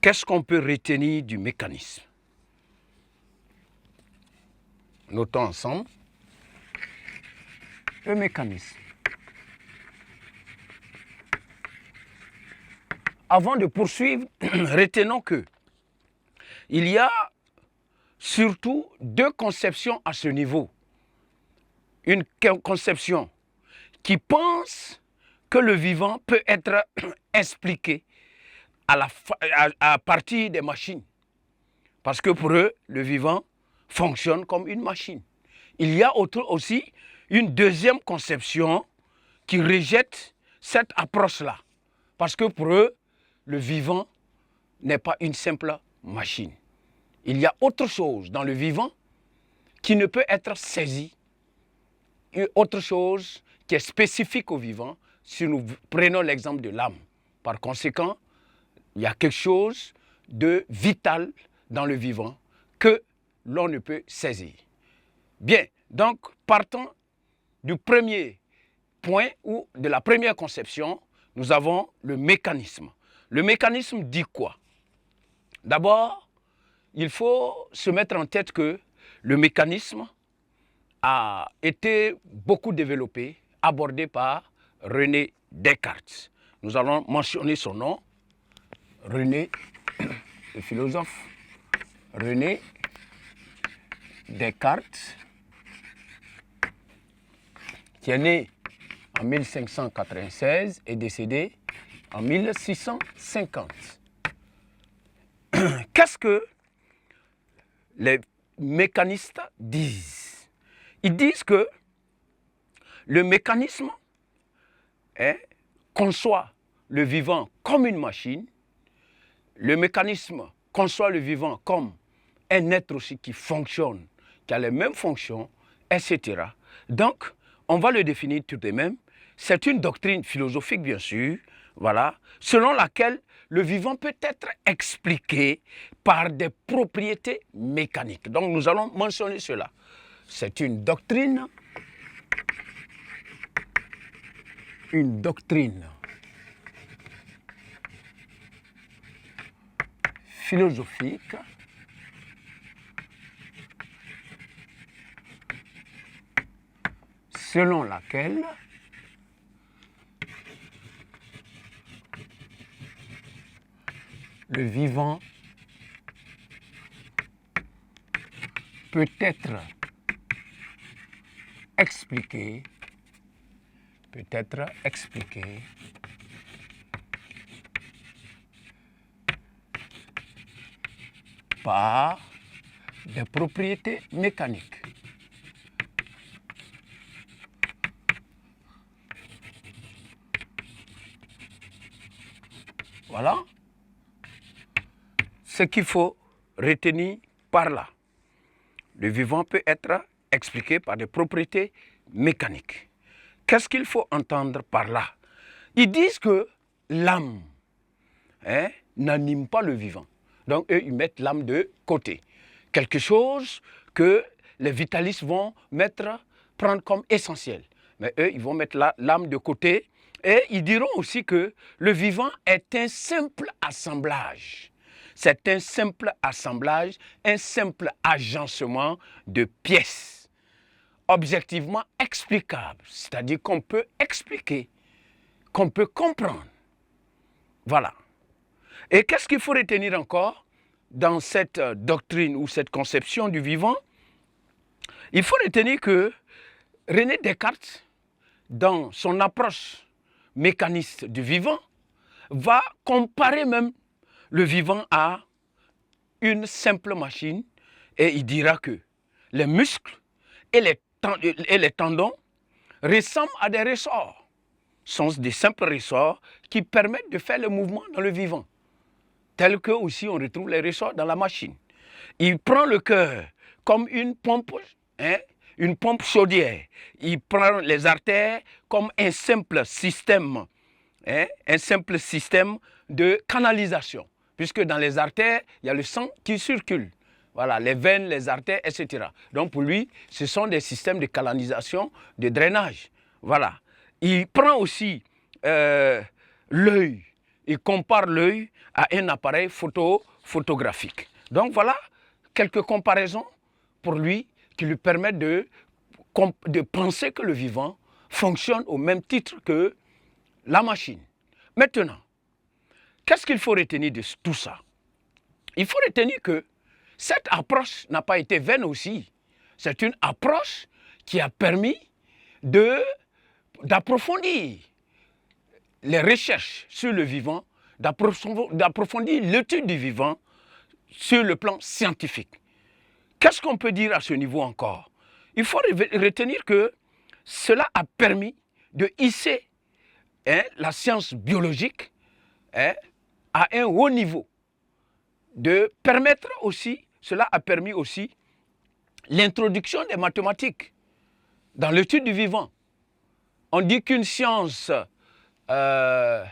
Qu'est-ce qu'on peut retenir du mécanisme? Notons ensemble le mécanisme. Avant de poursuivre, retenons que il y a surtout deux conceptions à ce niveau. Une conception qui pense que le vivant peut être expliqué à partir des machines. Parce que pour eux, le vivant fonctionne comme une machine. Il y a aussi une deuxième conception qui rejette cette approche-là. Parce que pour eux, le vivant n'est pas une simple machine. Il y a autre chose dans le vivant qui ne peut être saisi. Autre chose qui est spécifique au vivant, si nous prenons l'exemple de l'âme. Par conséquent, il y a quelque chose de vital dans le vivant que l'on ne peut saisir. Bien, donc partons du premier point ou de la première conception, nous avons le mécanisme. Le mécanisme dit quoi? D'abord, il faut se mettre en tête que le mécanisme a été beaucoup développé, abordé par René Descartes. Nous allons mentionner son nom, René, le philosophe René Descartes, qui est né en 1596 et décédé en 1650. Qu'est-ce que les mécanistes disent? Ils disent que le mécanisme conçoit le vivant comme une machine, le mécanisme conçoit le vivant comme un être aussi qui fonctionne, qui a les mêmes fonctions, etc. Donc, on va le définir tout de même. C'est une doctrine philosophique, bien sûr, voilà, selon laquelle le vivant peut être expliqué par des propriétés mécaniques. Donc, nous allons mentionner cela. C'est une doctrine philosophique selon laquelle le vivant peut être expliqué par des propriétés mécaniques. Voilà ce qu'il faut retenir par là. Le vivant peut être expliqué par des propriétés mécaniques. Qu'est-ce qu'il faut entendre par là? Ils disent que l'âme n'anime pas le vivant. Donc, eux, ils mettent l'âme de côté. Quelque chose que les vitalistes vont prendre comme essentiel. Mais eux, ils vont mettre l'âme de côté. Et ils diront aussi que le vivant est un simple assemblage. C'est un simple assemblage, un simple agencement de pièces objectivement explicables. C'est-à-dire qu'on peut expliquer, qu'on peut comprendre. Voilà. Et qu'est-ce qu'il faut retenir encore dans cette doctrine ou cette conception du vivant? Il faut retenir que René Descartes, dans son approche mécaniste du vivant, va comparer même le vivant à une simple machine et il dira que les muscles et les tendons ressemblent à des ressorts. Ce sont des simples ressorts qui permettent de faire le mouvement dans le vivant, tel que aussi on retrouve les ressorts dans la machine. Il prend le cœur comme une pompe chaudière. Il prend les artères comme un simple système de canalisation, puisque dans les artères, il y a le sang qui circule. Voilà, les veines, les artères, etc. Donc pour lui, ce sont des systèmes de canalisation, de drainage. Voilà. Il prend aussi l'œil il compare l'œil à un appareil photographique. Donc voilà quelques comparaisons pour lui qui lui permettent de penser que le vivant fonctionne au même titre que la machine. Maintenant, qu'est-ce qu'il faut retenir de tout ça? Il faut retenir que cette approche n'a pas été vaine aussi. C'est une approche qui a permis d'approfondir les recherches sur le vivant, d'approfondir l'étude du vivant sur le plan scientifique. Qu'est-ce qu'on peut dire à ce niveau encore? Il faut retenir que cela a permis de hisser la science biologique à un haut niveau. Cela a permis aussi l'introduction des mathématiques dans l'étude du vivant. On dit qu'une science, la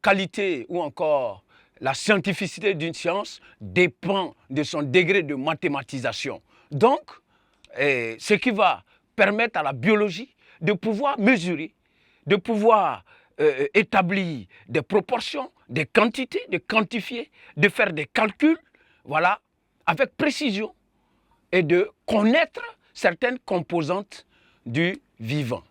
qualité ou encore la scientificité d'une science dépend de son degré de mathématisation. Donc, ce qui va permettre à la biologie de pouvoir mesurer, de pouvoir établir des proportions, des quantités, de quantifier, de faire des calculs, voilà, avec précision et de connaître certaines composantes du vivant.